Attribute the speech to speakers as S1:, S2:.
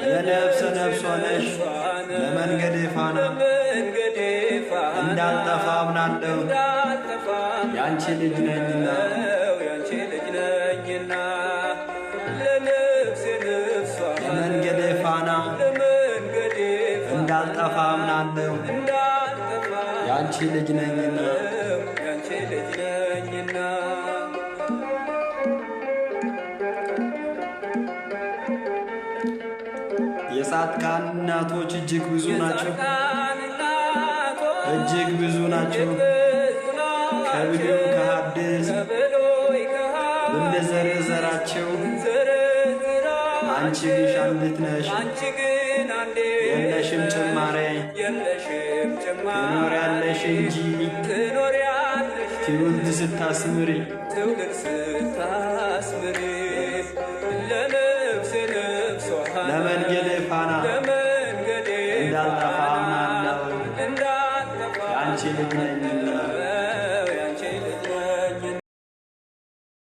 S1: የነፍስ ነፍስ ሆነሽ ለመንገዴ ፋና እንዳልጠፋ አምናለሁ ያንቺ ልጅ ነኝና ለመንገዴ ፋና እንዳልጠፋ አምናለሁ ያንቺ ልጅ ነኝና የጻድቃን እናቶች እጅግ ብዙ ናቸው፣ እጅግ ብዙ ናቸው። ከብሉይ ከሐዲስ ብንዘረዝራቸው አንቺ ግሽ አንዲት ነሽ፣ የለሽም ጭማሬ ትኖሪያለሽ እንጂ ትውልድ ስታስምሪ ለመንገዴ ፋና እንዳልጠፋ አምናለሁ ያንቺ ልጅ ነኝና